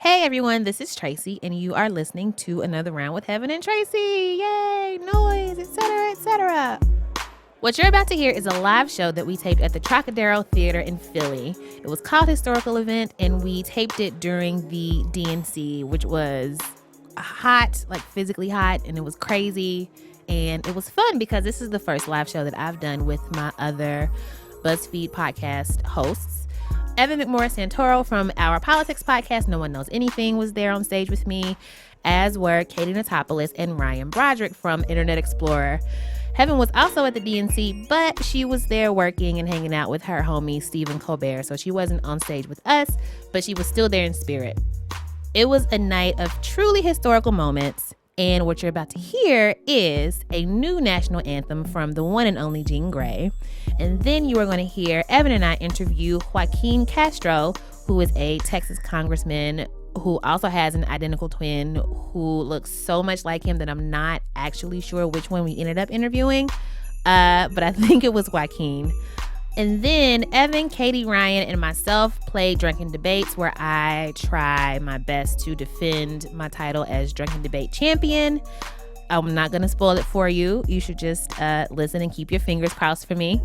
Hey everyone, this is Tracy, and you are listening to another round with Heben and Tracy. Yay, noise, etc., etc. What you're about to hear is a live show that we taped at the Trocadero Theater in Philly. It was called Historical Event, and we taped it during the DNC, which was hot, like physically hot, and it was crazy. And it was fun because this is the first live show that I've done with my other BuzzFeed podcast hosts. Evan McMorris Santoro from our politics podcast, No One Knows Anything, was there on stage with me, as were Katie Natopoulos and Ryan Broderick from Internet Explorer. Heben was also at the DNC, but she was there working and hanging out with her homie, Stephen Colbert, so she wasn't on stage with us, but she was still there in spirit. It was a night of truly historical moments, and what you're about to hear is a new national anthem from the one and only Jean Grey. And then you are going to hear Evan and I interview Joaquin Castro, who is a Texas congressman who also has an identical twin who looks so much like him that I'm not actually sure which one we ended up interviewing. But I think it was Joaquin. And then Evan, Katie, Ryan, and myself played Drunken Debates, where I try my best to defend my title as Drunken Debate Champion. I'm not going to spoil it for you. You should just listen and keep your fingers crossed for me.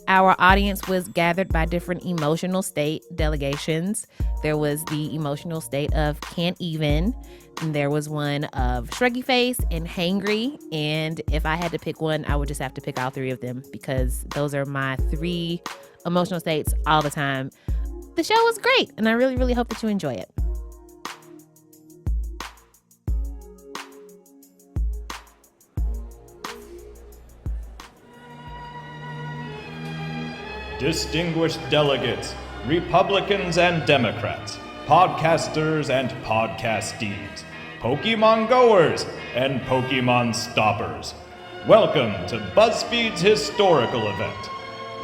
Our audience was gathered by different emotional state delegations. There was the emotional state of can't even. And there was one of shruggy face and hangry. And if I had to pick one, I would just have to pick all three of them because those are my three emotional states all the time. The show was great, and I really, really hope that you enjoy it. Distinguished delegates, Republicans and Democrats, podcasters and podcastees, Pokemon goers and Pokemon stoppers. Welcome to BuzzFeed's historical event.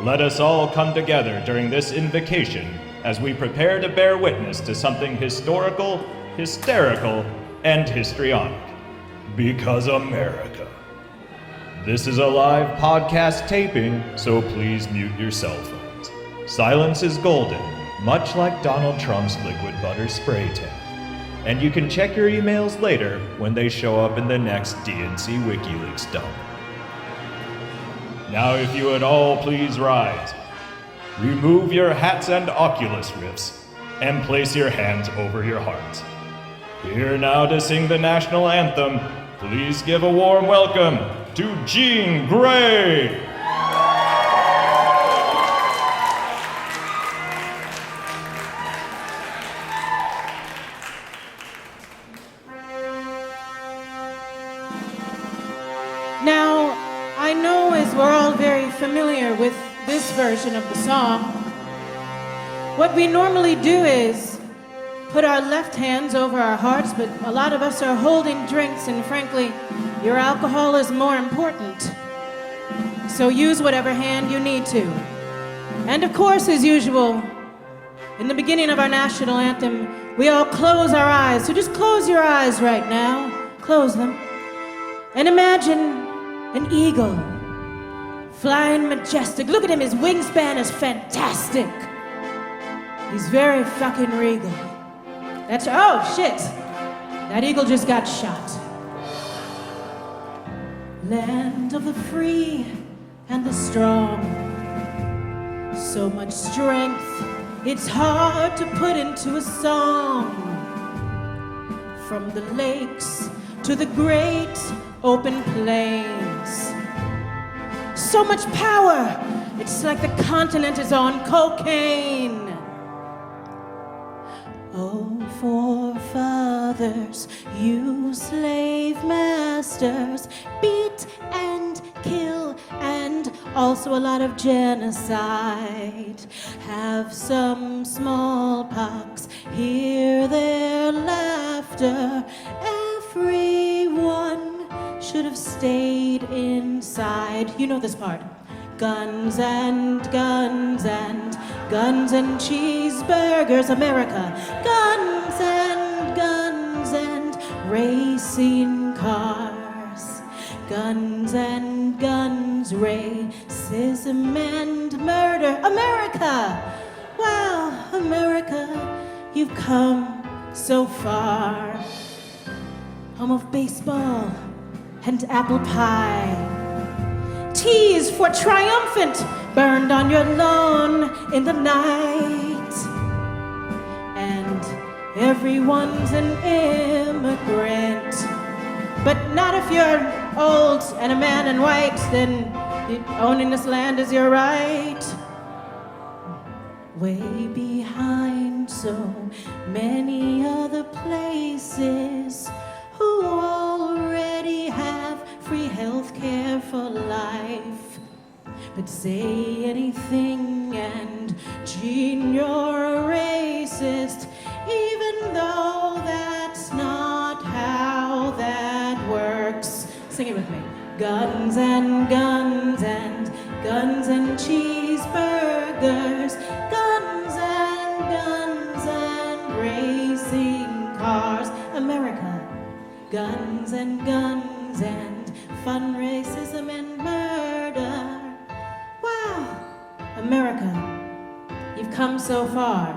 Let us all come together during this invocation as we prepare to bear witness to something historical, hysterical, and histrionic. Because America. This is a live podcast taping, so please mute your cell phones. Silence is golden, much like Donald Trump's liquid butter spray tan. And you can check your emails later when they show up in the next DNC WikiLeaks dump. Now if you would all please rise. Remove your hats and Oculus Rifts, and place your hands over your hearts. Here now to sing the national anthem, please give a warm welcome to Jean Grey! Now, I know as we're all very familiar with this version of the song, what we normally do is put our left hands over our hearts, but a lot of us are holding drinks, and frankly, your alcohol is more important. So use whatever hand you need to. And of course, as usual, in the beginning of our national anthem, we all close our eyes. So just close your eyes right now. Close them. And imagine an eagle, flying majestic. Look at him, his wingspan is fantastic. He's very fucking regal. Oh shit, that eagle just got shot. Land of the free and the strong. So much strength, it's hard to put into a song. From the lakes to the great open plains. So much power, it's like the continent is on cocaine. Oh, forefathers, you slave masters, beat and kill, and also a lot of genocide. Have some smallpox, hear their laughter. Everyone should have stayed inside. You know this part. Guns and guns and guns and cheeseburgers, America. Guns and racing cars. Guns and guns, racism and murder, America. Wow, America, you've come so far. Home of baseball and apple pie. Teas for triumphant burned on your lawn in the night. And everyone's an immigrant. But not if you're old and a man in white, then owning this land is your right. Way behind so many other places who already have free health care for life. But say anything and Gene, you're a racist, even though that's not how that works. Sing it with me. Guns and guns and guns and cheeseburgers, guns and racing cars. America. Guns and guns and fun racism and murder. Wow, America, you've come so far.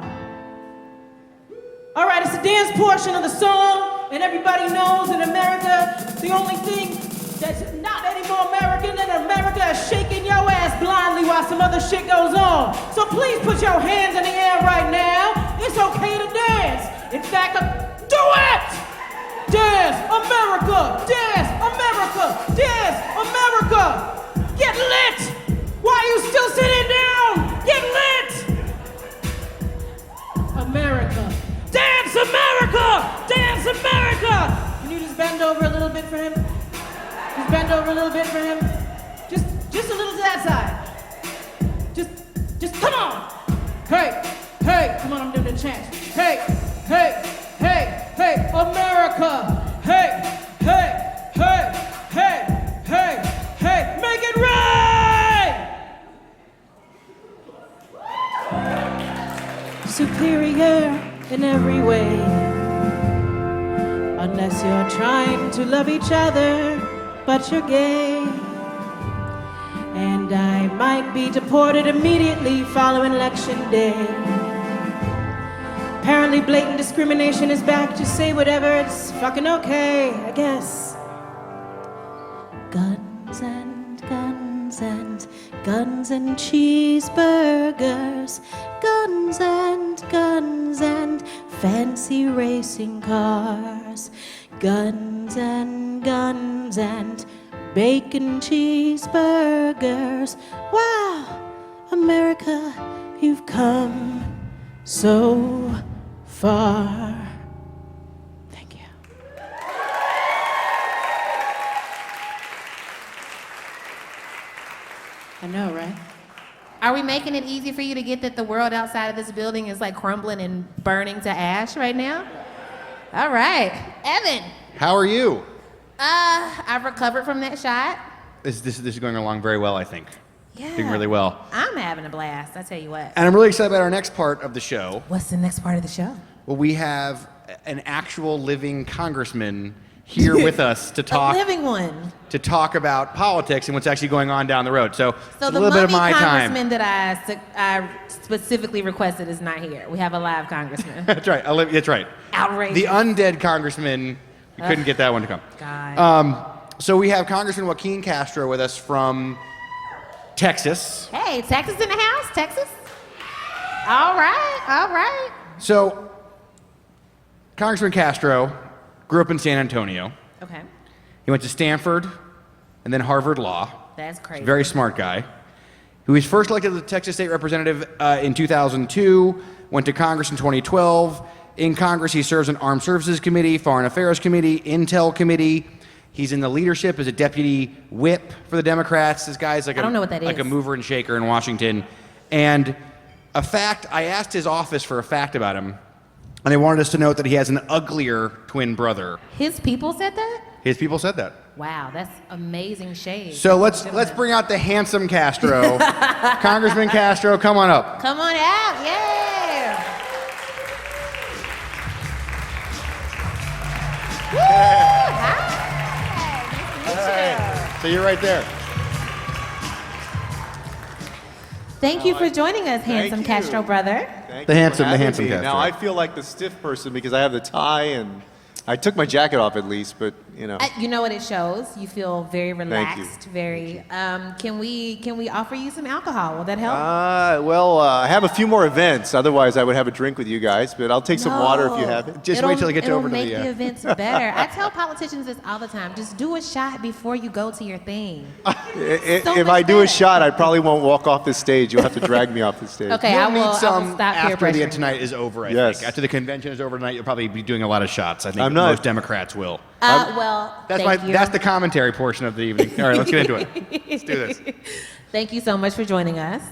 All right, it's the dance portion of the song, and everybody knows in America, the only thing that's not any more American than America is shaking your ass blindly while some other shit goes on. So please put your hands in the air right now. It's okay to dance. In fact, do it! Dance, America! Dance, America! Dance, America! Get lit! Why are you still sitting down? Get lit! America. Dance, America! Dance, America! Can you just bend over a little bit for him? Just bend over a little bit for him. Just a little to that side. Just come on! Hey, come on, I'm doing the chant. Hey, America! Hey, make it right! Superior in every way, unless you're trying to love each other, but you're gay. And I might be deported immediately following Election Day. Apparently blatant discrimination is back. Just say whatever, it's fucking okay, I guess. Guns and guns and guns and cheeseburgers, guns and fancy racing cars, guns and bacon cheeseburgers. Wow, America, you've come so far. Thank you. I know, right? Are we making it easy for you to get that the world outside of this building is like crumbling and burning to ash right now? All right. Evan. How are you? I've recovered from that shot. This is going along very well, I think. Yeah. Doing really well. I'm having a blast, I tell you what. And I'm really excited about our next part of the show. What's the next part of the show? Well, we have an actual living congressman here with us to talk. A living one. To talk about politics and what's actually going on down the road. So it's a the little bit of my time. congressman that I specifically requested is not here. We have a live congressman. That's right. That's right. Outrageous. The undead congressman. We couldn't get that one to come. God. So we have Congressman Joaquin Castro with us from Texas. Hey, Texas in the house? Texas? All right. So Congressman Castro grew up in San Antonio. Okay. He went to Stanford and then Harvard Law. That's crazy. Very smart guy. He was first elected as the Texas State Representative in 2002, went to Congress in 2012. In Congress, he serves on Armed Services Committee, Foreign Affairs Committee, Intel Committee. He's in the leadership as a deputy whip for the Democrats. This guy's like I don't know what that like is. a mover and shaker in Washington. And a fact, I asked his office for a fact about him, and they wanted us to note that he has an uglier twin brother. His people said that? His people said that. Wow, that's amazing shade. So let's bring out the handsome Castro. Congressman Castro, come on up. Come on out, yeah. Woo! Hi. Nice to meet you. So you're right there. Thank you for joining us, handsome you. Castro brother. The handsome me. Castro. Now I feel like the stiff person because I have the tie and I took my jacket off at least, but you know. You know what it shows? You feel very relaxed. Thank Very. Can we offer you some alcohol? Will that help? I have a few more events. Otherwise, I would have a drink with you guys. But I'll take some water if you have it. Just wait till I get over to It'll make the events better. I tell politicians this all the time. Just do a shot before you go to your thing. If I do a shot, I probably won't walk off the stage. You'll have to drag me off the stage. Okay, You'll I will need some stop peer after the pressuring. tonight is over, I Yes. think. After the convention is over tonight, you'll probably be doing a lot of shots. I think I'm not- most Democrats will. Well, thank you. That's the commentary portion of the evening. All right, let's get into it. Let's do this. Thank you so much for joining us.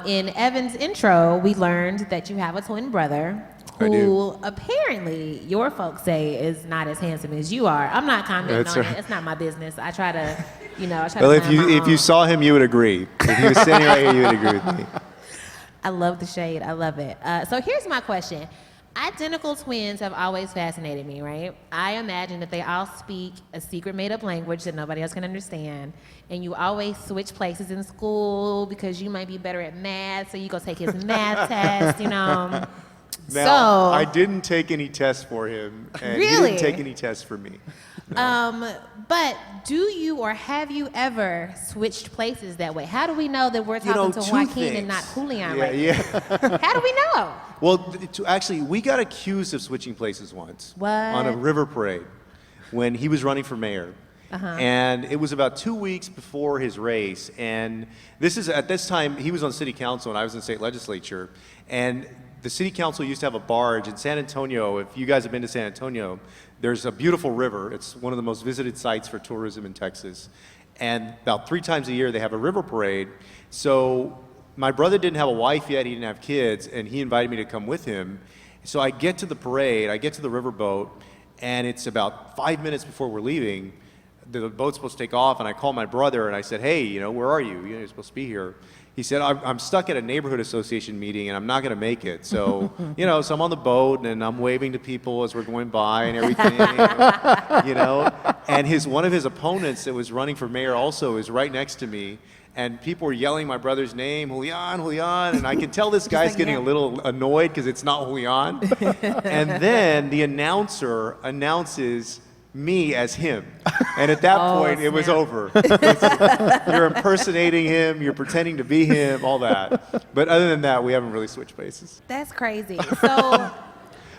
In Evan's intro, we learned that you have a twin brother who apparently your folks say is not as handsome as you are. I'm not commenting That's on right. it. It's not my business. I try to, Well, if you saw him, you would agree. If he was standing right here, you would agree with me. I love the shade. I love it. So here's my question. Identical twins have always fascinated me, right? I imagine that they all speak a secret made-up language that nobody else can understand, and you always switch places in school because you might be better at math, so you go take his math test, Now, So, I didn't take any tests for him, and he Really? didn't take any tests for me. but do you or have you ever switched places that way? How do we know that we're talking to two Joaquin and not things. Julian Yeah, right yeah. now? How do we know? Well, actually, we got accused of switching places once What? on a river parade when he was running for mayor. And it was about 2 weeks before his race. And at this time, he was on city council and I was in state legislature. And the city council used to have a barge in San Antonio. If you guys have been to San Antonio, there's a beautiful river. It's one of the most visited sites for tourism in Texas. And about 3 times a year, they have a river parade. So my brother didn't have a wife yet, he didn't have kids, and he invited me to come with him. So I get to the parade, I get to the riverboat, and it's about 5 minutes before we're leaving. The boat's supposed to take off, and I call my brother, and I said, hey, where are you? You're supposed to be here. He said, I'm stuck at a neighborhood association meeting, and I'm not going to make it. So, so I'm on the boat, and I'm waving to people as we're going by and everything, And one of his opponents that was running for mayor also is right next to me, and people were yelling my brother's name, Julian, Julian, and I can tell this guy's getting a little annoyed because it's not Julian. And then the announcer announces me as him. And at that point, it was over. You're impersonating him, you're pretending to be him, all that. But other than that, we haven't really switched places. That's crazy. So,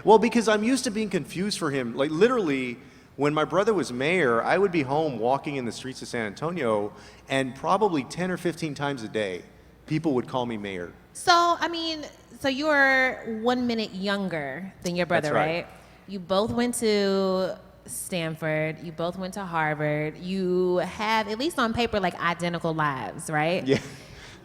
Well, because I'm used to being confused for him. Like literally, when my brother was mayor, I would be home walking in the streets of San Antonio, and probably 10 or 15 times a day, people would call me mayor. so you're 1 minute younger than your brother, That's right. You both went to Stanford. You both went to Harvard. You have, at least on paper, like identical lives, right? Yeah.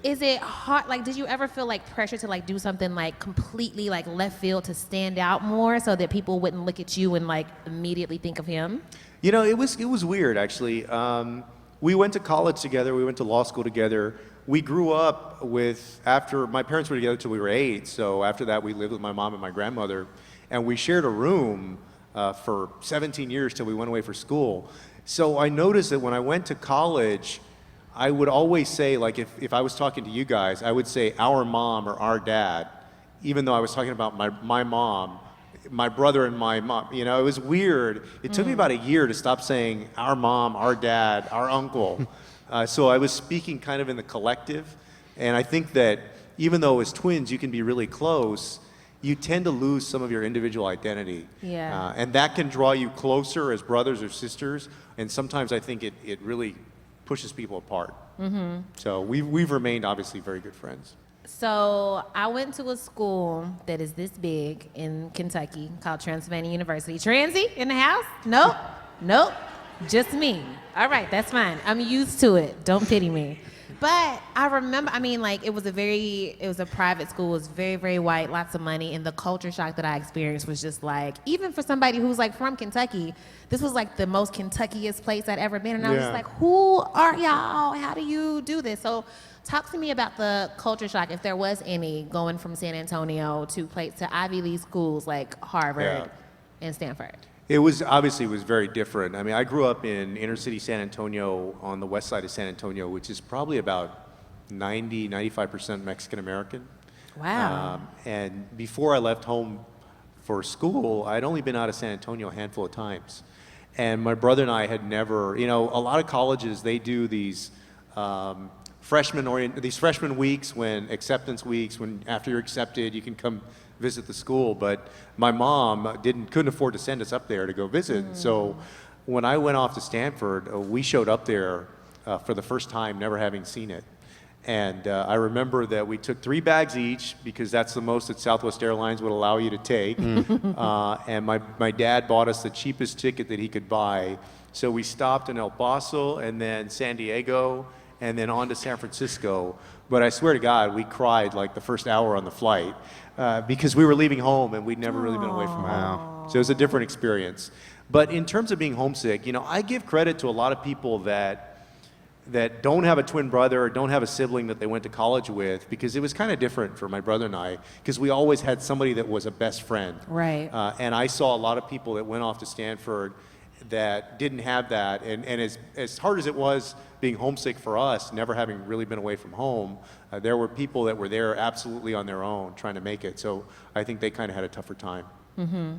Is it hard? Like, did you ever feel like pressure to like do something like completely like left field to stand out more, so that people wouldn't look at you and like immediately think of him? It was weird actually. We went to college together. We went to law school together. We grew up after my parents were together till we were 8. So after that, we lived with my mom and my grandmother, and we shared a room for 17 years till we went away for school. So I noticed that when I went to college, I would always say, like, if I was talking to you guys, I would say our mom or our dad, even though I was talking about my mom, my brother and my mom. It was weird. It took me about a year to stop saying our mom, our dad, our uncle. So I was speaking kind of in the collective. And I think that even though as twins you can be really close, you tend to lose some of your individual identity. Yeah. And that can draw you closer as brothers or sisters. And sometimes I think it really pushes people apart. Mm-hmm. So we've remained obviously very good friends. So I went to a school that is this big in Kentucky called Transylvania University. Transy in the house? Nope. Just me. All right, that's fine. I'm used to it. Don't pity me. But I remember, it was a private school. It was very, very white, lots of money. And the culture shock that I experienced was just like, even for somebody who's like from Kentucky, this was like the most Kentuckiest place I'd ever been. And I was just like, who are y'all? How do you do this? So talk to me about the culture shock, if there was any, going from San Antonio to Ivy League schools like Harvard and Stanford. It was very different. I grew up in inner city San Antonio on the west side of San Antonio, which is probably about 95% Mexican American. Wow. And before I left home for school, I'd only been out of San Antonio a handful of times. And my brother and I had never, a lot of colleges, they do these freshman weeks, when acceptance weeks, when after you're accepted, you can come visit the school. But my mom couldn't afford to send us up there to go visit. So when I went off to Stanford, we showed up there for the first time, never having seen it. And I remember that we took 3 bags each, because that's the most that Southwest Airlines would allow you to take. And my dad bought us the cheapest ticket that he could buy. So we stopped in El Paso and then San Diego and then on to San Francisco. But I swear to God, we cried like the first hour on the flight because we were leaving home and we'd never really been away from home. So it was a different experience. But in terms of being homesick, I give credit to a lot of people that don't have a twin brother or don't have a sibling that they went to college with, because it was kind of different for my brother and I, because we always had somebody that was a best friend. Right. And I saw a lot of people that went off to Stanford that didn't have that. And as hard as it was being homesick for us, never having really been away from home, there were people that were there absolutely on their own trying to make it. So I think they kind of had a tougher time. Mm-hmm.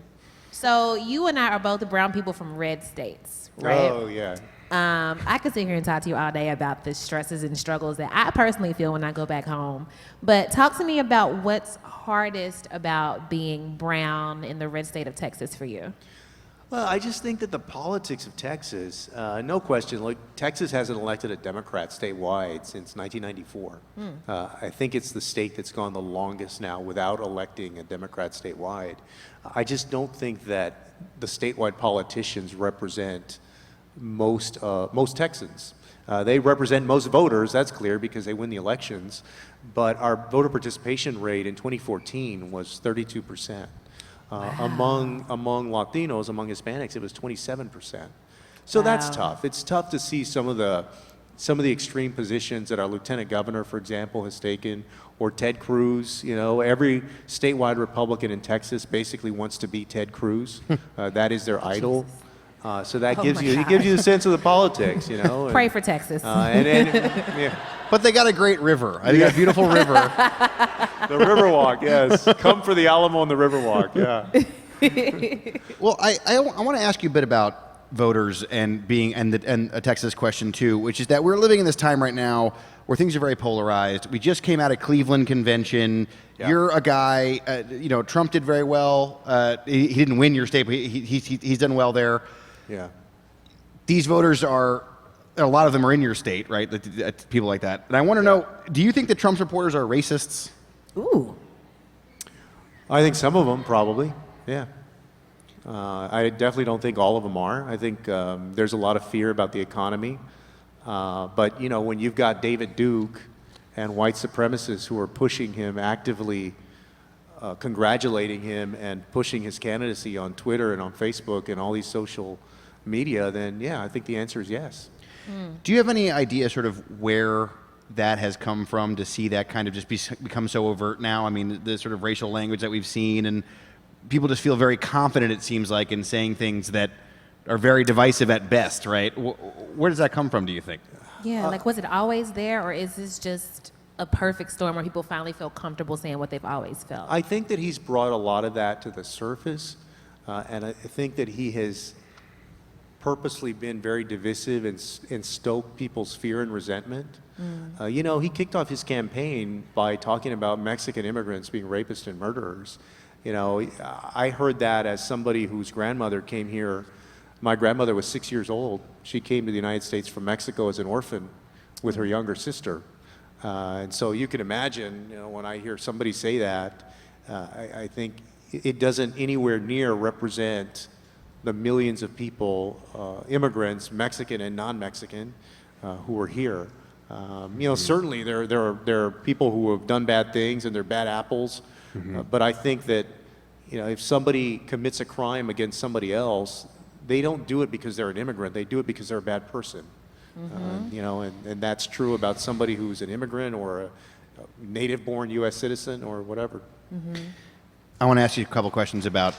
So you and I are both brown people from red states, right? Oh, yeah. I could sit here and talk to you all day about the stresses and struggles that I personally feel when I go back home. But talk to me about what's hardest about being brown in the red state of Texas for you. Well, I just think that the politics of Texas, no question, look, Texas hasn't elected a Democrat statewide since 1994. I think it's the state that's gone the longest now without electing a Democrat statewide. I just don't think that the statewide politicians represent most Texans. They represent most voters, that's clear, because they win the elections. But our voter participation rate in 2014 was 32%. Among Latinos, among Hispanics, it was 27%. So that's tough. It's tough to see some of the extreme positions that our lieutenant governor, for example, has taken, or Ted Cruz. Every statewide Republican in Texas basically wants to be Ted Cruz. That is their idol. So that gives you the sense of the politics, Pray for Texas. Yeah. But they got a great river. They got a beautiful river. The Riverwalk, yes. Come for the Alamo and the Riverwalk, yeah. Well, I want to ask you a bit about voters and a Texas question too, which is that we're living in this time right now where things are very polarized. We just came out of Cleveland convention. Yeah. You're a guy, Trump did very well. He didn't win your state, but he's done well there. Yeah. These voters a lot of them are in your state, right? People like that. And I want to know, do you think that Trump supporters are racists? Ooh. I think some of them probably, yeah. I definitely don't think all of them are. I think there's a lot of fear about the economy. But, when you've got David Duke and white supremacists who are pushing him actively, congratulating him and pushing his candidacy on Twitter and on Facebook and all these social media, then yeah, I think the answer is yes. Do you have any idea sort of where that has come from to see that kind of just become so overt now? I mean, the sort of racial language that we've seen, and people just feel very confident, it seems like, in saying things that are very divisive at best, right? Where does that come from, do you think? Yeah, was it always there, or is this just a perfect storm where people finally feel comfortable saying what they've always felt? I think that he's brought a lot of that to the surface, and I think that he has purposely been very divisive and stoked people's fear and resentment. He kicked off his campaign by talking about Mexican immigrants being rapists and murderers. I heard that as somebody whose grandmother came here. My grandmother was 6 years old. She came to the United States from Mexico as an orphan with her younger sister. And so you can imagine, when I hear somebody say that, I think it doesn't anywhere near represent the millions of people, immigrants, Mexican and non-Mexican, who are here. Certainly there are people who have done bad things and they're bad apples, but I think that if somebody commits a crime against somebody else, they don't do it because they're an immigrant. They do it because they're a bad person. And that's true about somebody who's an immigrant or a native-born U.S. citizen or whatever. I want to ask you a couple questions about.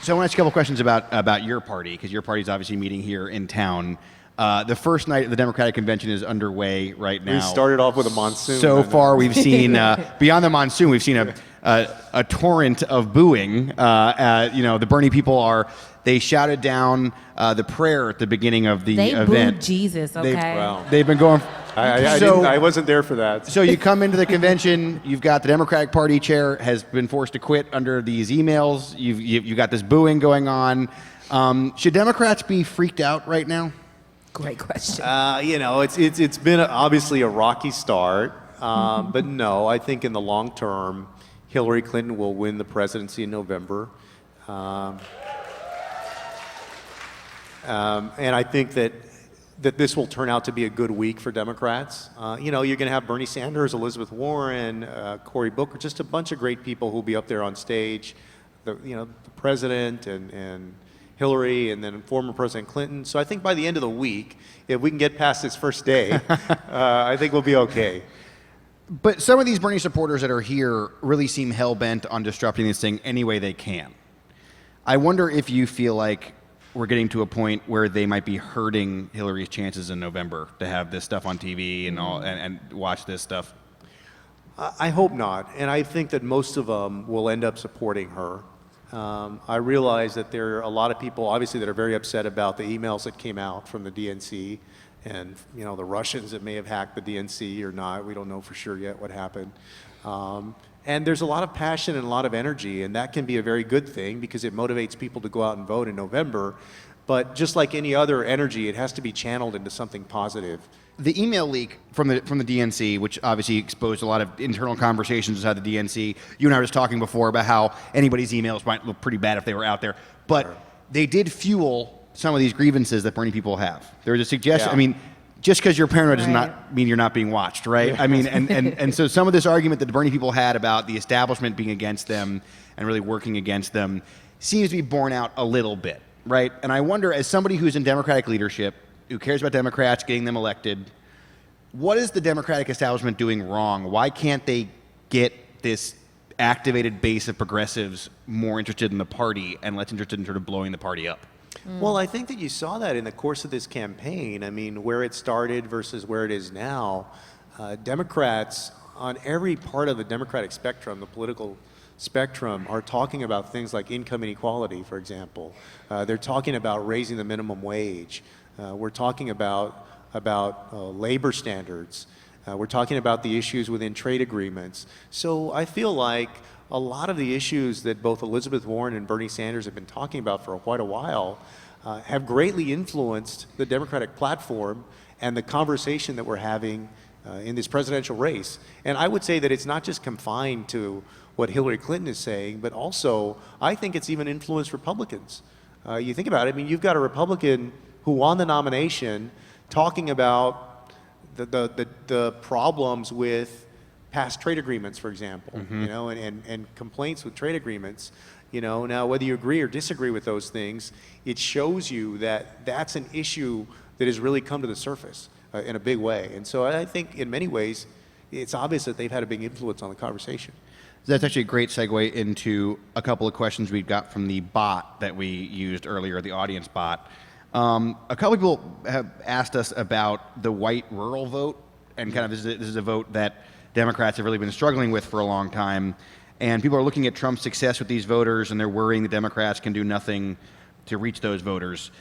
So I want to ask you a couple questions about your party, because your party's obviously meeting here in town. The first night of the Democratic Convention is underway right now. We started off with a monsoon. So far, we've seen, beyond the monsoon, we've seen a torrent of booing. The Bernie people they shouted down the prayer at the beginning of the event. They booed Jesus, okay? They've been going... I wasn't there for that. So you come into the convention, you've got the Democratic Party chair has been forced to quit under these emails. You've got this booing going on. Should Democrats be freaked out right now? Great question. It's been obviously a rocky start, but no, I think in the long term, Hillary Clinton will win the presidency in November. And I think that this will turn out to be a good week for Democrats. You're going to have Bernie Sanders, Elizabeth Warren, Cory Booker, just a bunch of great people who'll be up there on stage. The president and Hillary, and then former President Clinton. So I think by the end of the week, if we can get past this first day, I think we'll be okay. But some of these Bernie supporters that are here really seem hell-bent on disrupting this thing any way they can. I wonder if you feel like we're getting to a point where they might be hurting Hillary's chances in November to have this stuff on TV and watch this stuff. I hope not, and I think that most of them will end up supporting her. I realize that there are a lot of people, obviously, that are very upset about the emails that came out from the DNC, and the Russians that may have hacked the DNC or not. We don't know for sure yet what happened. And there's a lot of passion and a lot of energy, and that can be a very good thing because it motivates people to go out and vote in November. But just like any other energy, it has to be channeled into something positive. The email leak from the DNC, which obviously exposed a lot of internal conversations inside the DNC. You and I were just talking before about how anybody's emails might look pretty bad if they were out there. But they did fuel some of these grievances that Bernie people have. There was a suggestion, Yeah. Just because you're paranoid does not mean you're not being watched, right? And so some of this argument that the Bernie people had about the establishment being against them and really working against them seems to be borne out a little bit, right? And I wonder, as somebody who's in Democratic leadership, who cares about Democrats, getting them elected, what is the Democratic establishment doing wrong? Why can't they get this activated base of progressives more interested in the party and less interested in sort of blowing the party up? Well, I think that you saw that in the course of this campaign. I mean, where it started versus where it is now, Democrats on every part of the Democratic spectrum, the political spectrum, are talking about things like income inequality, for example. They're talking about raising the minimum wage. We're talking about labor standards. We're talking about the issues within trade agreements. So I feel like a lot of the issues that both Elizabeth Warren and Bernie Sanders have been talking about for quite a while have greatly influenced the Democratic platform and the conversation that we're having in this presidential race. And I would say that it's not just confined to what Hillary Clinton is saying, but also I think it's even influenced Republicans. You think about it, I mean, you've got a Republican who won the nomination talking about the problems with past trade agreements, for example, and complaints with trade agreements. Now whether you agree or disagree with those things, it shows you that that's an issue that has really come to the surface in a big way. And so I think in many ways, it's obvious that they've had a big influence on the conversation. That's actually a great segue into a couple of questions we got from the bot that we used earlier, the audience bot. A couple of people have asked us about the white rural vote, and kind of this is a vote that Democrats have really been struggling with for a long time. And people are looking at Trump's success with these voters, and they're worrying the Democrats can do nothing to reach those voters.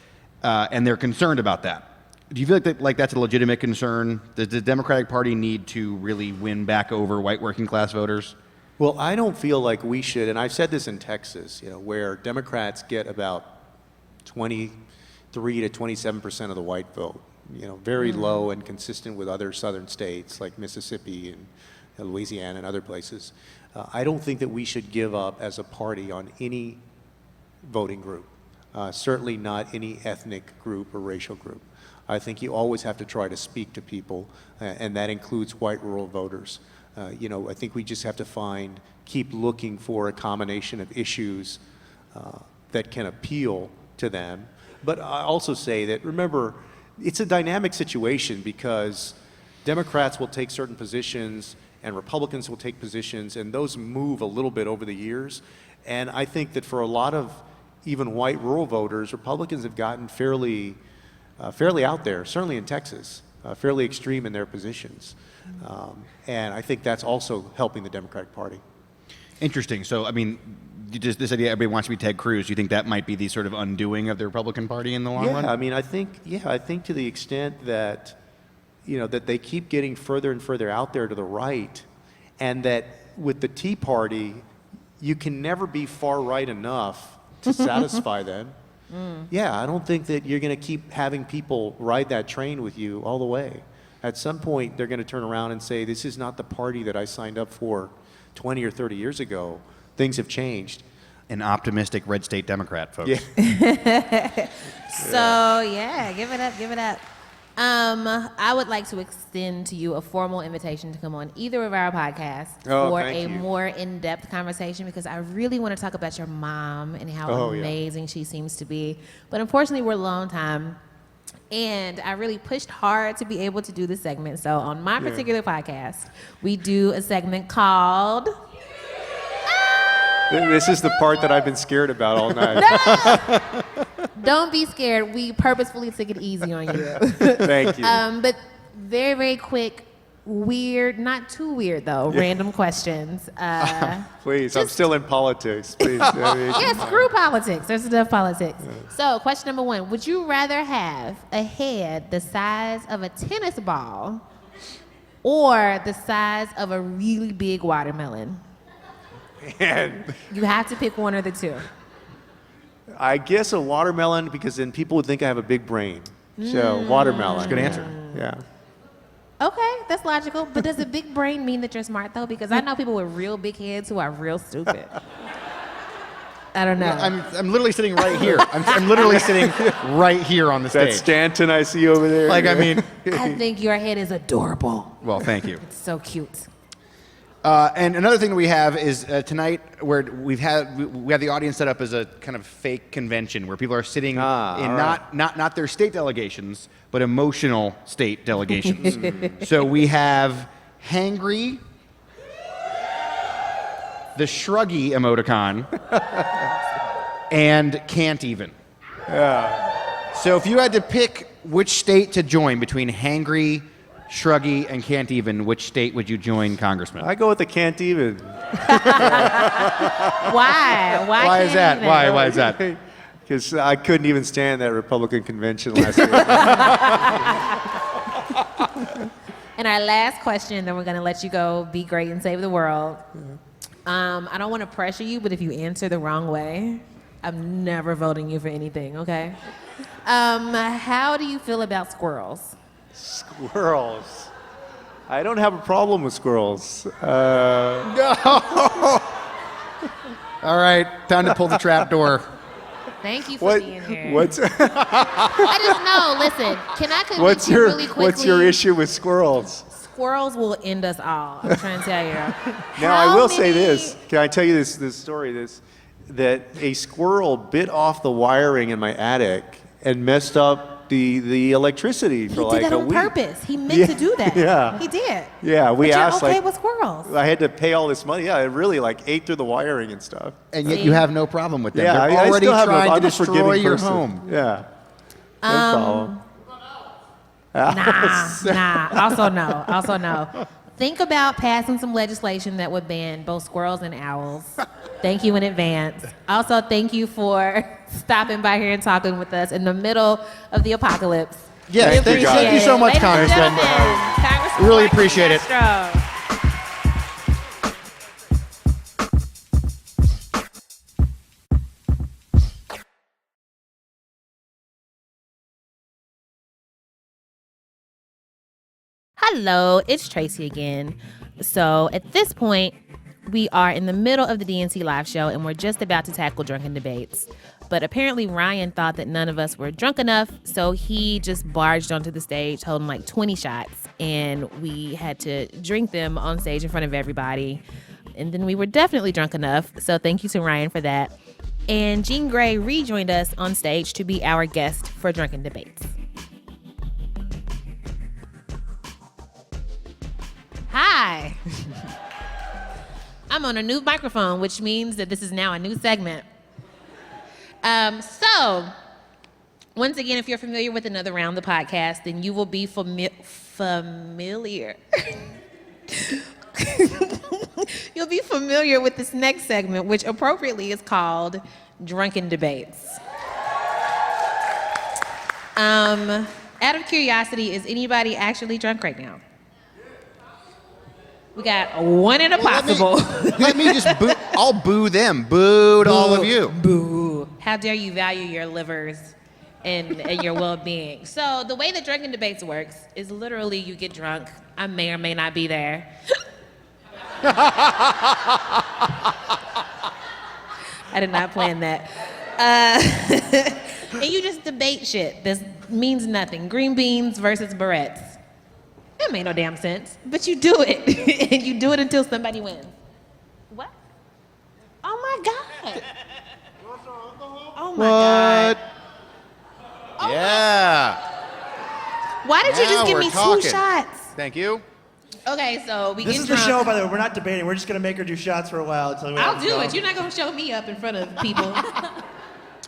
And they're concerned about that. Do you feel like that's a legitimate concern? Does the Democratic Party need to really win back over white working class voters? Well, I don't feel like we should, and I've said this in Texas, where Democrats get about 23 to 27% of the white vote. Very low and consistent with other southern states like Mississippi and Louisiana and other places. I don't think that we should give up as a party on any voting group, certainly not any ethnic group or racial group. I think you always have to try to speak to people, and that includes white rural voters. I think we just have to keep looking for a combination of issues that can appeal to them. But I also say that, remember, it's a dynamic situation because Democrats will take certain positions and Republicans will take positions, and those move a little bit over the years. And I think that for a lot of even white rural voters, Republicans have gotten fairly fairly out there, certainly in Texas, fairly extreme in their positions. And I think that's also helping the Democratic Party. Interesting. So, I mean, just this idea everybody wants to be Ted Cruz, do you think that might be the sort of undoing of the Republican Party in the long run? I mean, I think to the extent that, that they keep getting further and further out there to the right, and that with the Tea Party, you can never be far right enough to satisfy them. I don't think that you're going to keep having people ride that train with you all the way. At some point, they're going to turn around and say, this is not the party that I signed up for 20 or 30 years ago. Things have changed. An optimistic red state Democrat, folks. Yeah. Give it up. I would like to extend to you a formal invitation to come on either of our podcasts for a more in-depth conversation, because I really want to talk about your mom and how amazing she seems to be. But unfortunately, we're low on time. And I really pushed hard to be able to do this segment. So on my particular podcast, we do a segment called... This is the part that I've been scared about all night. Don't be scared. We purposefully took it easy on you. Thank you. But very, very quick, weird, not too weird though, random questions. Please, I'm still in politics. Please. Screw politics. There's enough politics. So, question number 1. Would you rather have a head the size of a tennis ball or the size of a really big watermelon? And you have to pick one or the two. I guess a watermelon, because then people would think I have a big brain. So, watermelon. That's a good answer. Yeah. Okay, that's logical. But does a big brain mean that you're smart, though? Because I know people with real big heads who are real stupid. I don't know. I'm literally sitting right here. I'm literally sitting right here on the stage. That's Stanton I see over there. I think your head is adorable. Well, thank you. It's so cute. And another thing that we have is tonight, where we have the audience set up as a kind of fake convention where people are sitting in not their state delegations, but emotional state delegations. So we have hangry, the shruggy emoticon, and can't even. Yeah. So if you had to pick which state to join between hangry, shruggy, and can't even, which state would you join, Congressman? I go with the can't even. Why? Why is that? Even? Why is that? Because I couldn't even stand that Republican convention last year. And our last question, then we're going to let you go be great and save the world. I don't want to pressure you, but if you answer the wrong way, I'm never voting you for anything, okay? How do you feel about squirrels? Squirrels. I don't have a problem with squirrels. No. All right, time to pull the trap door. Thank you for being here. What's I just know. Listen, can I convince you really quickly? What's your issue with squirrels? Squirrels will end us all. I'm trying to tell you. Now I will say this. Can I tell you this story? That a squirrel bit off the wiring in my attic and messed up the electricity for like a week. He did that on purpose. He meant to do that. Yeah. He did. Yeah, we asked you're okay with squirrels. I had to pay all this money. Yeah, it really ate through the wiring and stuff. And yet you have no problem with them. Yeah, They're already trying to destroy destroy your home. Yeah. No problem. Also no. Think about passing some legislation that would ban both squirrels and owls. Thank you in advance. Also, thank you for stopping by here and talking with us in the middle of the apocalypse. Yes, thank you so much, Congressman. Really appreciate it. Hello, it's Tracy again. So at this point, we are in the middle of the DNC live show and we're just about to tackle drunken debates. But apparently Ryan thought that none of us were drunk enough, so he just barged onto the stage holding like 20 shots, and we had to drink them on stage in front of everybody. And then we were definitely drunk enough, so thank you to Ryan for that. And Jean Grey rejoined us on stage to be our guest for drunken debates. Hi. I'm on a new microphone, which means that this is now a new segment. So, Once again, if you're familiar with Another Round, the podcast, then you will be familiar. You'll be familiar with this next segment, which appropriately is called Drunken Debates. Out of curiosity, is anybody actually drunk right now? We got one in a possible. Let me just boo. I'll boo them. Boo to all of you. Boo. How dare you value your livers and your well-being. So the way that Drunken Debates works is literally you get drunk. I may or may not be there. I did not plan that. And you just debate shit. This means nothing. Green beans versus barrettes. That made no damn sense. But you do it. And you do it until somebody wins. What? Oh my God. Oh my God. What? Yeah. Why did you Now just give we're me talking. 2 shots? Thank you. Okay, so we This get is drunk. the show, by the way. We're not debating. We're just going to make her do shots for a while until we I'll have to do go. it. You're not going to show me up in front of people.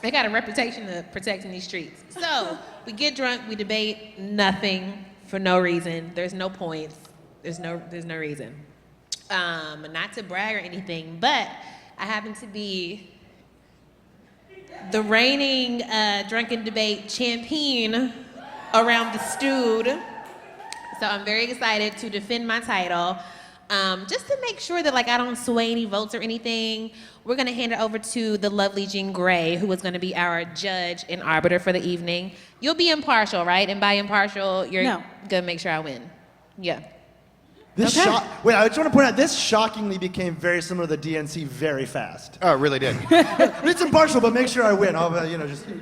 I got a reputation of protecting these streets. So we get drunk, we debate nothing for no reason. There's no points. There's no reason. Not to brag or anything, but I happen to be the reigning drunken debate champion around the stewed. So I'm very excited to defend my title. Just to make sure that I don't sway any votes or anything, we're gonna hand it over to the lovely Jean Grey, who is gonna be our judge and arbiter for the evening. You'll be impartial, right? And by impartial, you're No. gonna make sure I win. Yeah. This Okay. Wait, I just want to point out, this shockingly became very similar to the DNC very fast. Oh, it really did. It's impartial, but make sure I win.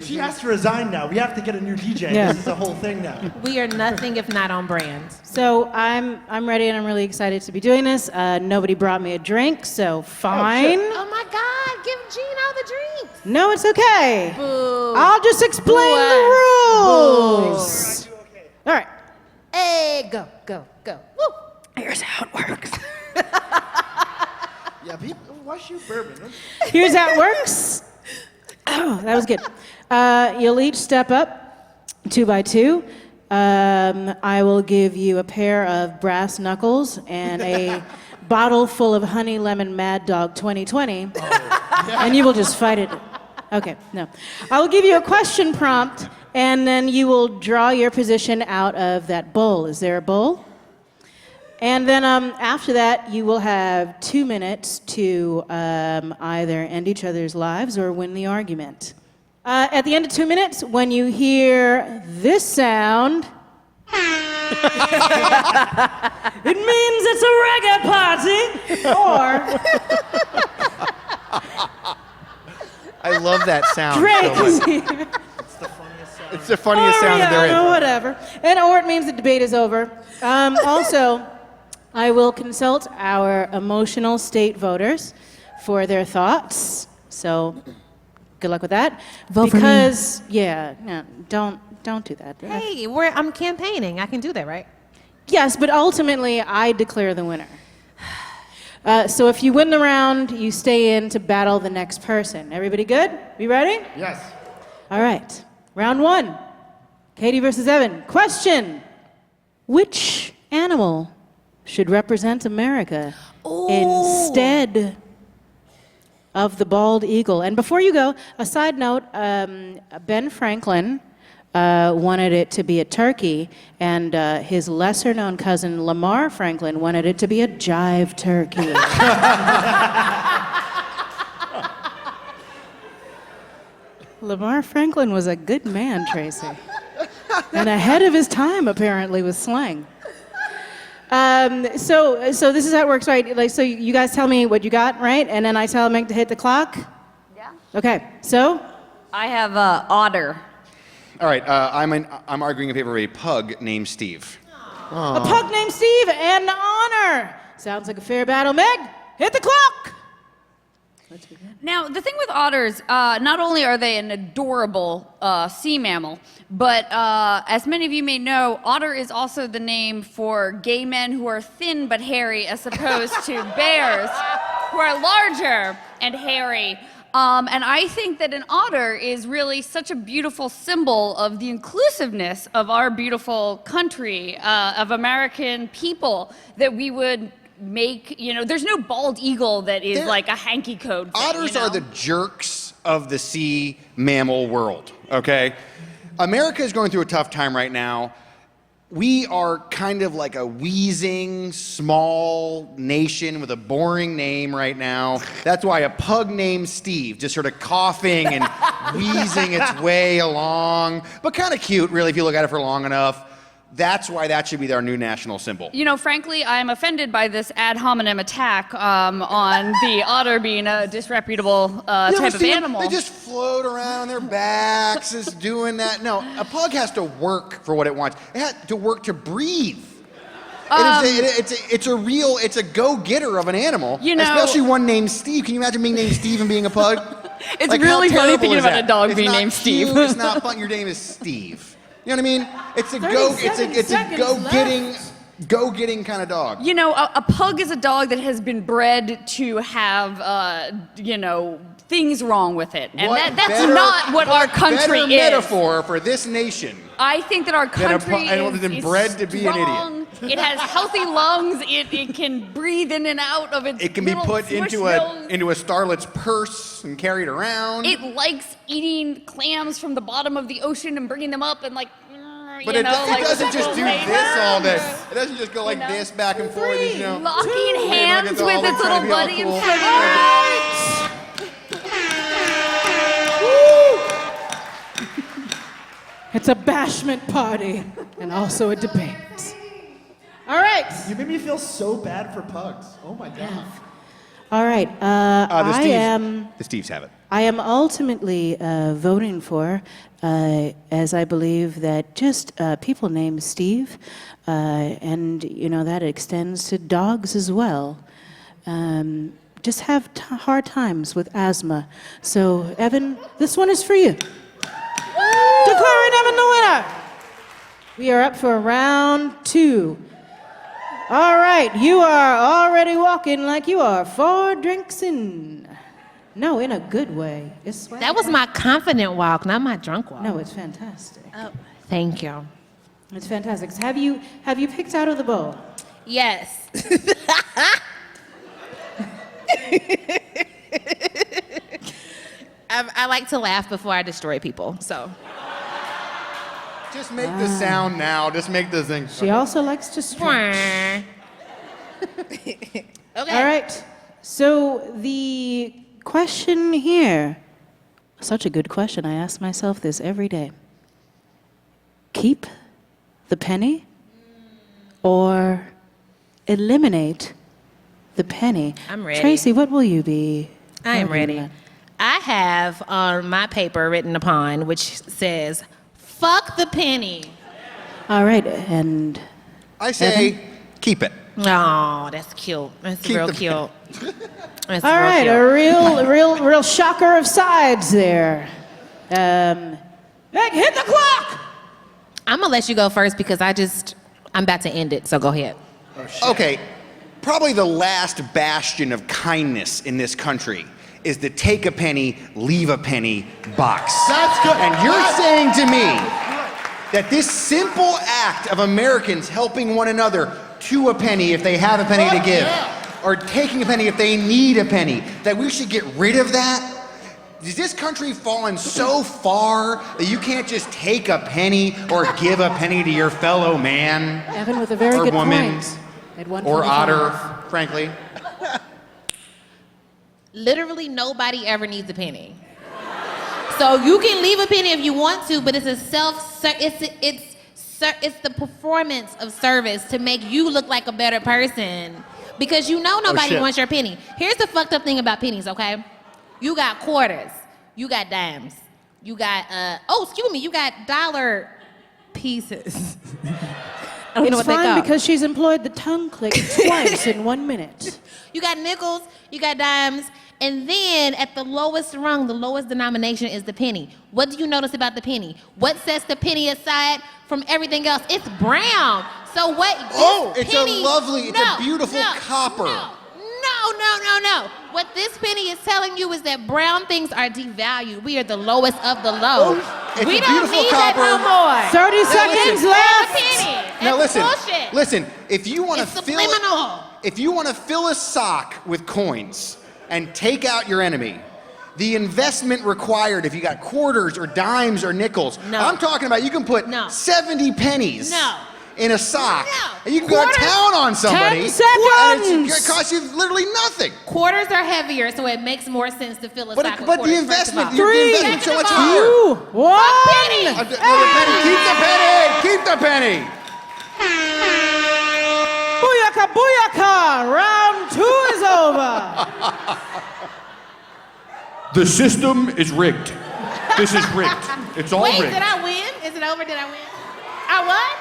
She has to resign now. We have to get a new DJ. Yeah. This is a whole thing now. We are nothing if not on brand. So I'm ready and I'm really excited to be doing this. Nobody brought me a drink, so fine. Oh my God, give Jean all the drinks. No, it's okay. Boo. I'll just explain Boo. the rules. All right. Hey, go, go, go. Woo. Here's how it works. Yeah, people, why shoot bourbon? Here's how it works. Oh, that was good. You'll each step up 2 by 2. I will give you a pair of brass knuckles and a bottle full of Honey Lemon Mad Dog 2020, and you will just fight it. Okay, no. I will give you a question prompt, and then you will draw your position out of that bowl. Is there a bowl? And then after that, you will have 2 minutes to either end each other's lives or win the argument. At the end of 2 minutes, when you hear this sound, it means it's a reggae party, or I love that sound Drake so is much. here. It's the funniest sound that there is. Or whatever. And or it means the debate is over. Also, I will consult our emotional state voters for their thoughts. So, good luck with that. Vote for me. Because, yeah, no, don't do that. Hey, I'm campaigning. I can do that, right? Yes, but ultimately, I declare the winner. So if you win the round, you stay in to battle the next person. Everybody good? We ready? Yes. All right. Round 1. Katie versus Evan. Question. Which animal should represent America instead of the bald eagle? And before you go, a side note, Ben Franklin wanted it to be a turkey, and his lesser-known cousin Lamar Franklin wanted it to be a jive turkey. Lamar Franklin was a good man, Tracy. And ahead of his time, apparently, with slang. So this is how it works, right? So you guys tell me what you got, right? And then I tell Meg to hit the clock? Yeah. Okay, so? I have otter. All right, I'm arguing in favor of a pug named Steve. A pug named Steve and honor. Sounds like a fair battle. Meg, hit the clock! Now, the thing with otters, not only are they an adorable sea mammal, but as many of you may know, otter is also the name for gay men who are thin but hairy, as opposed to bears who are larger and hairy. And I think that an otter is really such a beautiful symbol of the inclusiveness of our beautiful country, of American people, that we would make, there's no bald eagle that is like a hanky code thing, Otters are the jerks of the sea mammal world, okay? America is going through a tough time right now. We are kind of like a wheezing, small nation with a boring name right now. That's why a pug named Steve, just sort of coughing and wheezing its way along, but kind of cute, really, if you look at it for long enough. That's why that should be our new national symbol. Frankly, I'm offended by this ad hominem attack on the otter being a disreputable type of animal. They just float around on their backs, just doing that. No, a pug has to work for what it wants. It has to work to breathe. It's a go-getter of an animal, especially one named Steve. Can you imagine being named Steve and being a pug? It's really funny thinking about a dog being named Steve. It's not fun. Your name is Steve. You know what I mean? It's a go-getting kind of dog. A pug is a dog that has been bred to have, things wrong with it. And that's not what our country is. Metaphor for this nation. I think that our country is bred to be strong. an idiot. It has healthy lungs. It can breathe in and out of its It can be put into a starlet's purse and carried around. It likes eating clams from the bottom of the ocean and bringing them up and But it doesn't just do this all day. It doesn't just go like this back and forth. Locking hands with its little buddy and It's a bashment party and also a debate. All right. You made me feel so bad for pugs. Oh my god. All right. The Steves have it. I am ultimately voting for, as I believe that just people named Steve, and that extends to dogs as well, just have hard times with asthma. So, Evan, this one is for you. Declaring Evan the winner. We are up for round 2. All right, you are already walking like you are 4 drinks in. No, in a good way. It's That was my confident walk, not my drunk walk. No, it's fantastic. Oh, thank you. It's fantastic. Have you picked out of the bowl? Yes. I like to laugh before I destroy people, so. Just make the sound now. Just make the thing. She also likes to stretch. Okay. All right. So the question here, such a good question. I ask myself this every day. Keep the penny or eliminate the penny? I'm ready. Tracy, what will you be? I am ready. I have on my paper written upon, which says, fuck the penny. All right, and I say, keep it. Oh, that's cute. That's Keep real the cute. That's all right, real a real shocker of sides there. Hey, hit the clock! I'm gonna let you go first because I'm about to end it, so go ahead. Okay, probably the last bastion of kindness in this country is the take a penny, leave a penny box. That's good. And you're saying to me that this simple act of Americans helping one another to a penny if they have a penny to give, or taking a penny if they need a penny, that we should get rid of that? Has this country fallen so far that you can't just take a penny or give a penny to your fellow man? Evan with a very or good woman, point. At or 1:45. otter, frankly. Literally nobody ever needs a penny. So you can leave a penny if you want to, but it's it's the performance of service to make you look like a better person. Because nobody wants your penny. Here's the fucked up thing about pennies, okay? You got quarters, you got dimes, you got you got dollar pieces. I don't know what they It's call. fine because she's employed the tongue click twice in 1 minute. You got nickels, you got dimes, and then at the lowest rung, the lowest denomination is the penny. What do you notice about the penny? What sets the penny aside from everything else? It's brown. So what? Oh, it's penny, a beautiful copper. No. What this penny is telling you is that brown things are devalued. We are the lowest of the low. It's We a don't beautiful need that copper. no more. 30 seconds Brown left. penny. Now That's listen, bullshit. listen. If you want to It's subliminal. fill a sock with coins and take out your enemy, the investment required if you got quarters or dimes or nickels. No. I'm talking about you can put No. 70 pennies. No. In a sock, No. and you can go to town on somebody. 10 seconds. And it costs you literally nothing. Quarters are heavier, so it makes more sense to fill a But sack with but the quarters, investment, first of all. the investment so much Second of all. higher. 2, 1. penny. Another penny. Keep the penny. Keep the penny. Booyaka, booyaka. Round 2 is over. The system is rigged. This is rigged. It's all Wait, rigged. did I win? Is it over? Did I win? I won?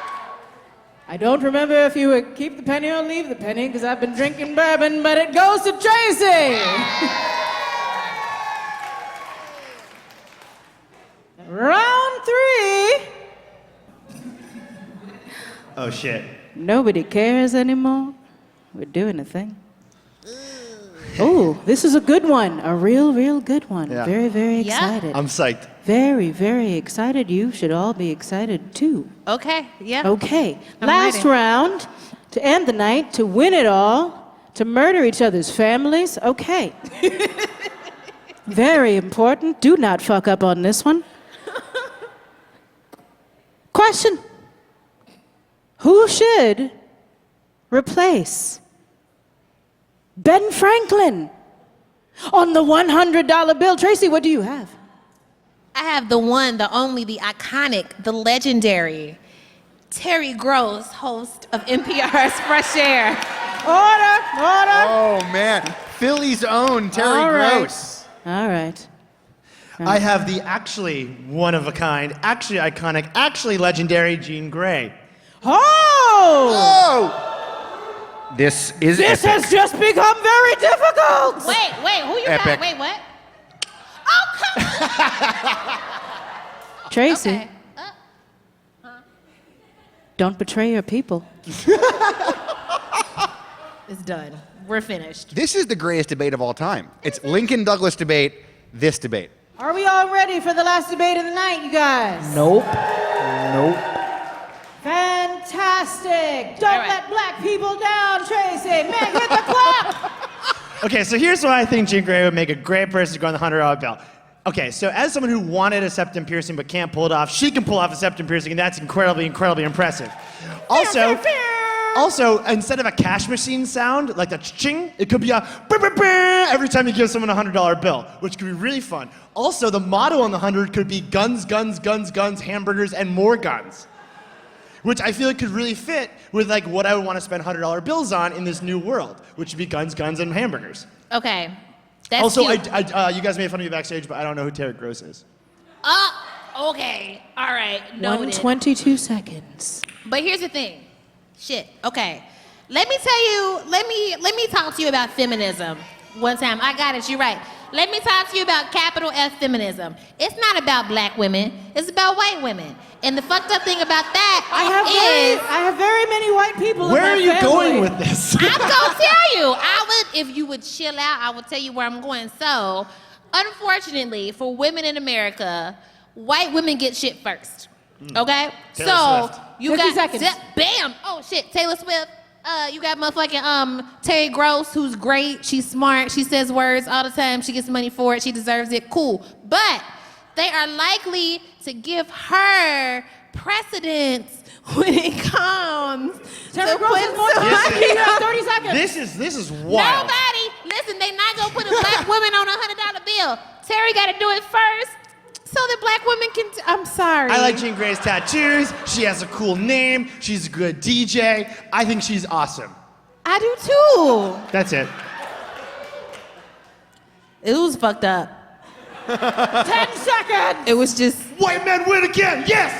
I don't remember if you would keep the penny or leave the penny because I've been drinking bourbon, but it goes to Tracy. Round 3. Oh shit. Nobody cares anymore. We're doing a thing. Oh, this is a good one. A real good one. Yeah. Very, very Yeah. excited. I'm psyched. Very, very excited. You should all be excited too. Okay, yeah. Okay, I'm last ready. round to end the night, to win it all, to murder each other's families. Okay. Very important. Do not fuck up on this one. Question. Who should replace Ben Franklin on the $100 bill? Tracy, what do you have? I have the one, the only, the iconic, the legendary Terry Gross, host of NPR's Fresh Air. Order, order. Oh man, Philly's own Terry All right. Gross. All right. I have the actually one of a kind, actually iconic, actually legendary Jean Grey. Oh! Oh, this is This epic. has just become very difficult. Wait, who you Epic. got? Wait, what? Oh, come on. Tracy, Okay. don't betray your people. It's done. We're finished. This is the greatest debate of all time. It's Lincoln Douglas debate. This debate. Are we all ready for the last debate of the night, you guys? Nope. Fantastic. Don't All right. let black people down, Tracy. Meg, hit the clock. Okay, so here's why I think Jean Grey would make a great person to go on the $100 bill. Okay, so as someone who wanted a septum piercing but can't pull it off, she can pull off a septum piercing, and that's incredibly impressive. Also, instead of a cash machine sound, like the ching, it could be a every time you give someone a $100 bill, which could be really fun. Also, the motto on the 100 could be guns, guns, guns, guns, hamburgers, and more guns. Which I feel like could really fit with like what I would want to spend $100 bills on in this new world, which would be guns, guns, and hamburgers. Okay. That's Also, cute. you guys made fun of me backstage, but I don't know who Terry Gross is. Okay. All right. Noted. 122 seconds. But here's the thing. Shit. Okay. Let me tell you, let me talk to you about feminism one time. I got it, you're right. Let me talk to you about capital F feminism. It's not about black women, it's about white women. And the fucked up thing about that I have very many white people Where in are my you family. going with this? I'm gonna tell you. If you would chill out, I will tell you where I'm going. So, unfortunately, for women in America, white women get shit first. Okay? Taylor so Swift. you 50 got seconds. bam! Oh shit, Taylor Swift. You got motherfucking Terry Gross, who's great. She's smart. She says words all the time. She gets money for it. She deserves it. Cool. But they are likely to give her precedence when it comes Terry to Gross putting is more than somebody likely. You have else. 30 seconds. This is wild. Nobody, listen, they not gonna put a black woman on a $100 bill. Terry gotta do it first so that black women can, I'm sorry. I like Jean Grey's tattoos. She has a cool name. She's a good DJ. I think she's awesome. I do too. That's it. It was fucked up. 10 seconds. It was just, White men win again. Yes.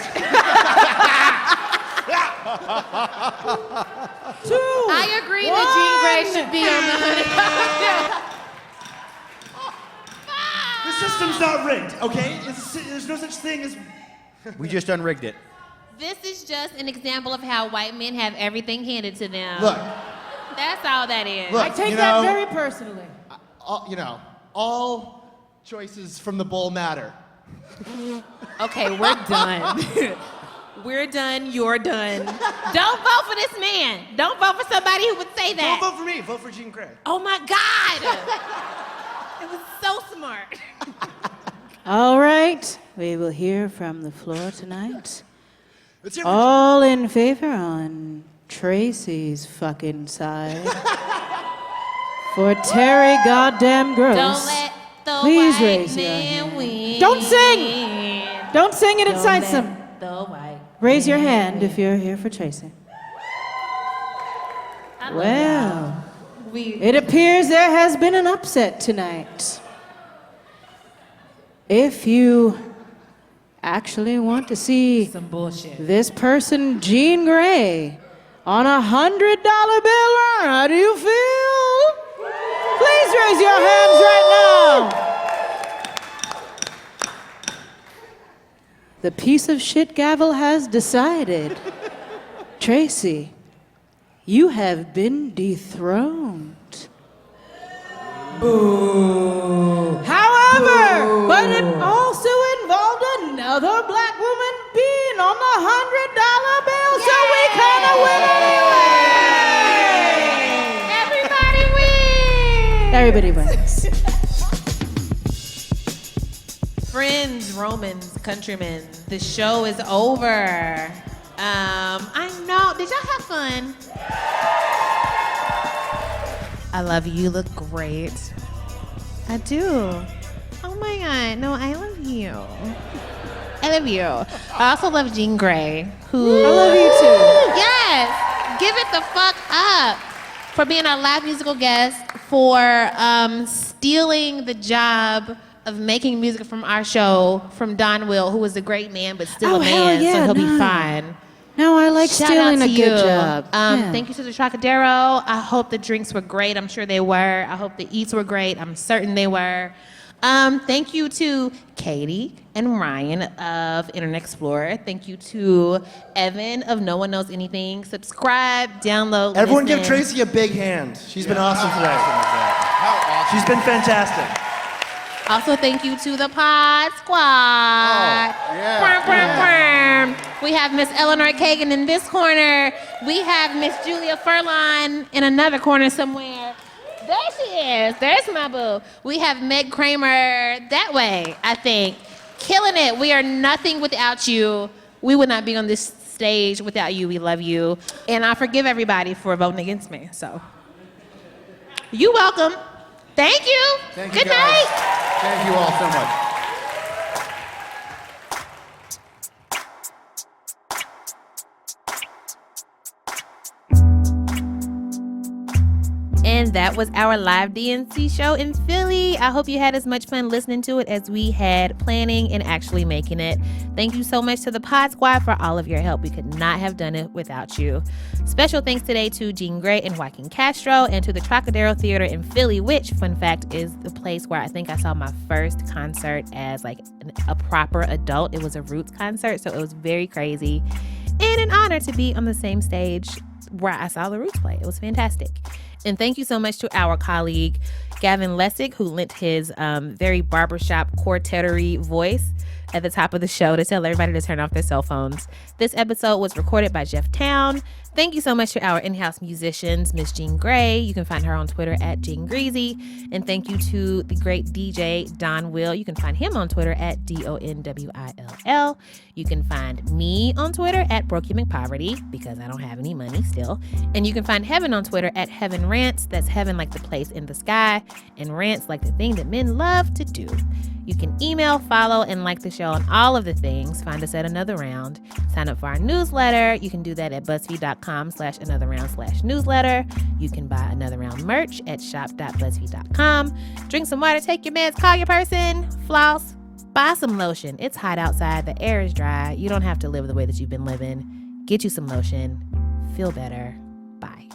2. I agree that Jean Grey should be on the $100 bill. The system's not rigged, okay? There's no such thing as. We just unrigged it. This is just an example of how white men have everything handed to them. Look, That's all that is. Look. I take You that know- very personally. all choices from the bowl matter. Okay, we're done. We're done. You're done. Don't vote for this man. Don't vote for somebody who would say that. Don't vote for me. Vote for Jean Grey. Oh my God. It was so smart. All right, we will hear from the floor tonight. Let's hear from All in favor on Tracy's fucking side. For Terry goddamn Gross. Don't let the Please white raise your man hand. win. Don't sing! Don't sing, it incites Don't them. let the white Raise your man hand if you're here for Tracy. I love Well, y'all. it appears there has been an upset tonight. If you actually want to see Some bullshit. this person, Jean Grey, on $100 bill, how do you feel? Please raise your hands right now. The piece of shit gavel has decided. Tracy, you have been dethroned. Boo. However, but it also involved another black woman being on the $100 bill, so we kind of win anyway. Everybody wins. Everybody wins. Friends, Romans, countrymen, the show is over. I know. Did y'all have fun? I love you. You look great. I do. Oh my God. No, I love you. I love you. I also love Jean Grey, who. I love you too. Yes. Give it the fuck up for being our live musical guest, for stealing the job of making music from our show from Don Will, who was a great man, but still Oh, a hell man, yeah, so he'll no. be fine. No, I like Shout stealing out a to good you. job. Yeah. Thank you to the Trocadero. I hope the drinks were great. I'm sure they were. I hope the eats were great. I'm certain they were. Thank you to Katie and Ryan of Internet Explorer. Thank you to Evan of No One Knows Anything. Subscribe, download, Everyone listen. give Tracy a big hand. She's been awesome today. She's been fantastic. Also, thank you to the Pod Squad. We have Miss Eleanor Kagan in this corner. We have Miss Julia Furlan in another corner somewhere. There she is. There's my boo. We have Meg Kramer that way, I think. Killing it. We are nothing without you. We would not be on this stage without you. We love you. And I forgive everybody for voting against me. So, you're welcome. Thank you. Thank you, Good guys. night. Thank you all so much. And that was our live DNC show in Philly. I hope you had as much fun listening to it as we had planning and actually making it. Thank you so much to the Pod Squad for all of your help. We could not have done it without you. Special thanks today to Jean Grey and Joaquin Castro, and to the Trocadero Theater in Philly, which, fun fact, is the place where I think I saw my first concert as like a proper adult. It was a Roots concert, so it was very crazy and an honor to be on the same stage where I saw the Roots play. It was fantastic. And thank you so much to our colleague, Gavin Lessig, who lent his very barbershop quartettery voice at the top of the show to tell everybody to turn off their cell phones. This episode was recorded by Jeff Town. Thank you so much to our in-house musicians, Miss Jean Grey. You can find her on Twitter at Jean Greasy. And thank you to the great DJ, Don Will. You can find him on Twitter at DonWill. You can find me on Twitter at Brokey McPoverty, because I don't have any money still. And you can find Heben on Twitter at Heben Rants. That's heaven like the place in the sky, and rants like the thing that men love to do. You can email, follow, and like the show on all of the things. Find us at Another Round. Sign up for our newsletter. You can do that at BuzzFeed.com/AnotherRound/newsletter. You can buy Another Round merch at shop.BuzzFeed.com. Drink some water, take your meds, call your person, floss, buy some lotion. It's hot outside. The air is dry. You don't have to live the way that you've been living. Get you some lotion. Feel better. Bye.